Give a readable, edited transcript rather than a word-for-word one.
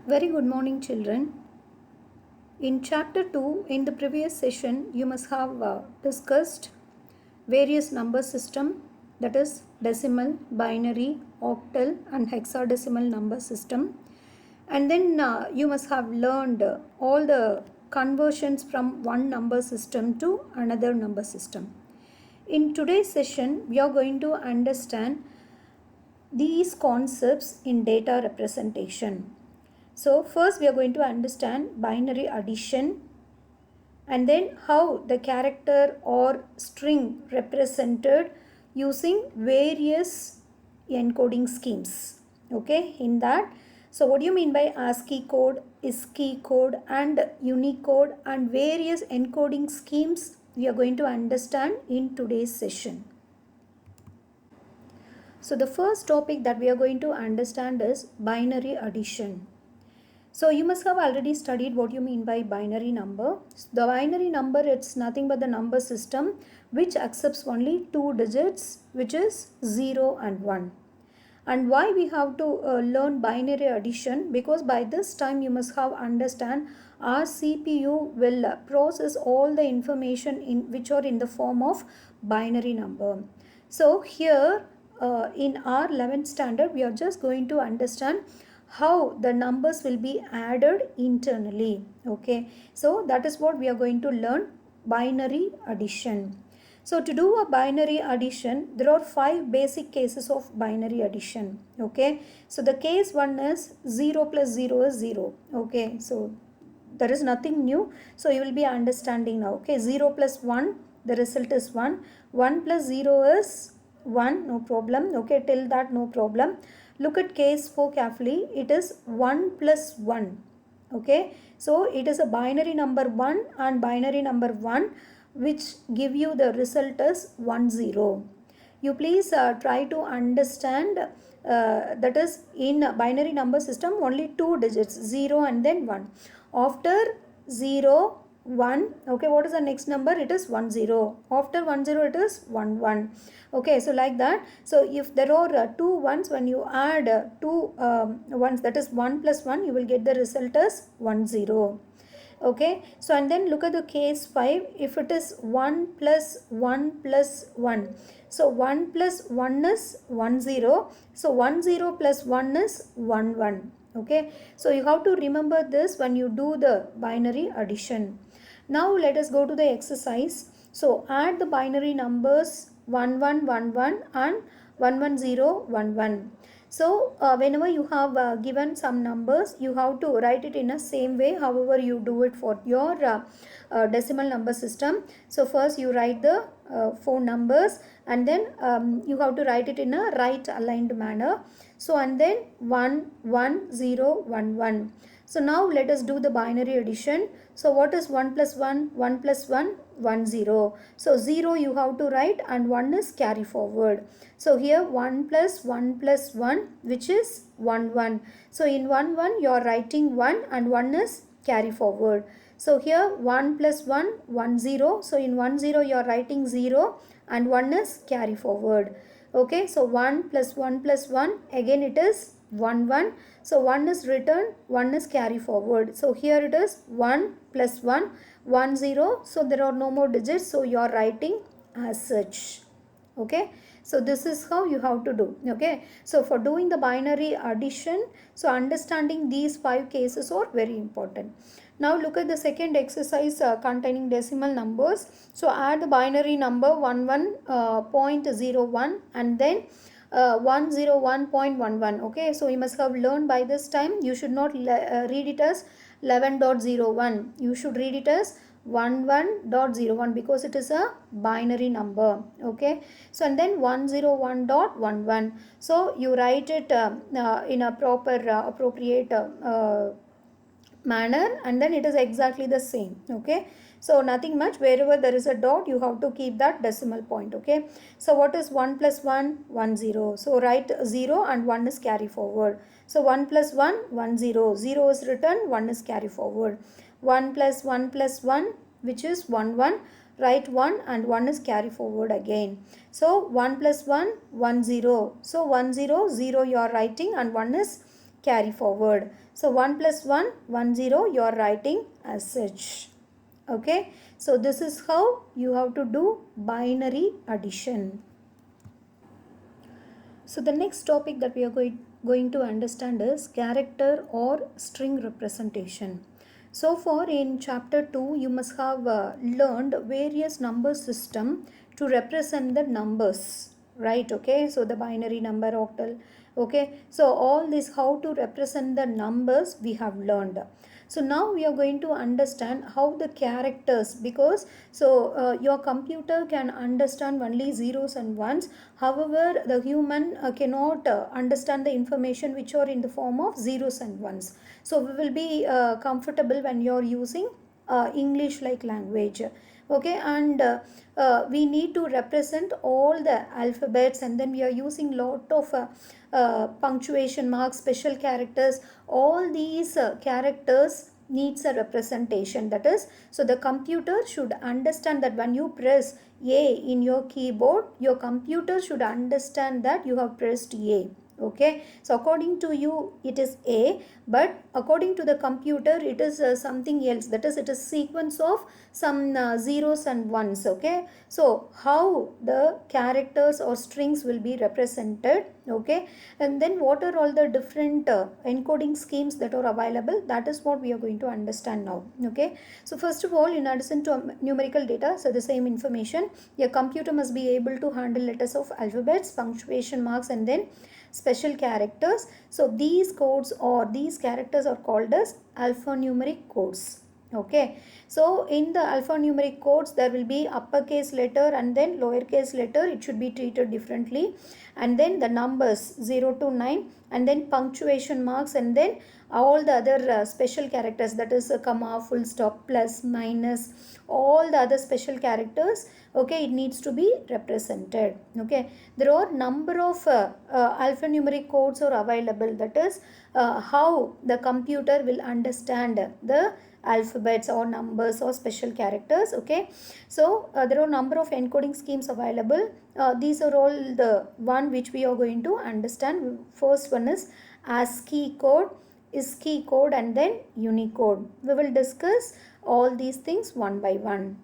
Very good morning, children. In chapter 2, in the previous session, you must have discussed various number system, that is decimal, binary, octal and hexadecimal number system. And then you must have learned all the conversions from one number system to another number system. In today's session, we are going to understand these concepts in data representation. So first we are going to understand binary addition, and then how the character or string represented using various encoding schemes. Okay, in that, so what do you mean by ASCII code, ISCII code and Unicode and various encoding schemes we are going to understand in today's session. So the first topic that we are going to understand is binary addition. So you must have already studied what you mean by binary number. The binary number, it's nothing but the number system which accepts only two digits, which is 0 and 1. And why we have to learn binary addition? Because by this time you must have understand our CPU will process all the information in which are in the form of binary number. So here in our 11th standard, we are just going to understand how the numbers will be added internally. Okay, so that is what we are going to learn, binary addition. So to do a binary addition, there are 5 basic cases of binary addition. Okay, so the case 1 is 0 plus 0 is 0. Okay, so there is nothing new, so you will be understanding now. Okay, 0 plus 1, the result is 1. 1 plus 0 is 1, no problem. Okay, till that no problem. Look at case 4 carefully. It is 1 plus 1. Okay, so it is a binary number 1 and binary number 1 which give you the result as 1 0. You please try to understand that is in binary number system only two digits, 0 and then 1. After 0 1, okay, what is the next number? It is 1 0. After 1 0 it is 1 1. Okay, so like that. So if there are two ones, when you add two ones, that is 1 plus 1, you will get the result as 1 0. Okay, so and then look at the case 5. If it is 1 plus 1 plus 1, so 1 plus 1 is 1 0, so 1 0 plus 1 is 1 1. Okay, so you have to remember this when you do the binary addition. Now let us go to the exercise. So add the binary numbers 1 1 1 1 and 1 1 0 1 1. So whenever you have given some numbers, you have to write it in a same way however you do it for your decimal number system. So first you write the 4 numbers, and then you have to write it in a right aligned manner. So and then 1 1 0 1 1. So now let us do the binary addition. So what is 1 plus 1? 1 plus 1? 1 0. So 0 you have to write and 1 is carry forward. So here 1 plus 1 plus 1, which is 1 1. So in 1 1 you are writing 1 and 1 is carry forward. So here 1 plus 1 1 0. So in 1 0 you are writing 0 and 1 is carry forward. Okay, so 1 plus 1 plus 1, again it is 1 1. So 1 is written, 1 is carry forward. So here it is 1 plus 1 1 0. So there are no more digits, so you are writing as such. Okay, so this is how you have to do. Okay, so for doing the binary addition, so understanding these 5 cases are very important. Now look at the second exercise containing decimal numbers. So add the binary number 11.01 and then 101.11. Okay, so you must have learned by this time. You should not read it as 11.01. You should read it as 11.01 because it is a binary number. Okay, so and then 101.11. So you write it in a proper appropriate manner, and then it is exactly the same. Okay, so nothing much, wherever there is a dot you have to keep that decimal point. Okay, so what is 1 plus 1? 1 0. So write 0 and 1 is carry forward. So 1 plus 1 1 0. 0 is written, 1 is carry forward. 1 plus 1 plus 1, which is 1 1, write 1 and 1 is carry forward again. So 1 plus 1 1 0. So 1 0 0 you are writing and 1 is carry forward. So 1 plus 1, 1 0, you are writing as such. Okay, so this is how you have to do binary addition. So the next topic that we are going to understand is character or string representation. So far in chapter 2, you must have learned various number system to represent the numbers, right? Okay, so the binary number, octal, okay. So all this, how to represent the numbers, we have learned. So now we are going to understand how the characters, because your computer can understand only zeros and ones. However, the human cannot understand the information which are in the form of zeros and ones. So we will be comfortable when you are using English like language. Okay, and we need to represent all the alphabets, and then we are using lot of punctuation marks, special characters. All these characters needs a representation. That is, so the computer should understand that when you press A in your keyboard, your computer should understand that you have pressed A. Okay, so according to you it is A, but according to the computer it is something else. That is, it is sequence of some zeros and ones. Okay, so how the characters or strings will be represented. Okay, and then what are all the different encoding schemes that are available, that is what we are going to understand now. Okay, so first of all, in addition to numerical data, so the same information, your computer must be able to handle letters of alphabets, punctuation marks, and then special characters. So these codes or these characters are called as alphanumeric codes. Okay, so in the alphanumeric codes there will be uppercase letter and then lowercase letter. It should be treated differently, and then the numbers 0 to 9, and then punctuation marks, and then all the other special characters, that is a comma, full stop, plus, minus, all the other special characters. Okay, it needs to be represented. Okay, there are number of alphanumeric codes are available. That is how the computer will understand the alphabets or numbers or special characters. Okay, so there are number of encoding schemes available. These are all the one which we are going to understand. First one is ASCII code, ISCII code, and then Unicode. We will discuss all these things one by one.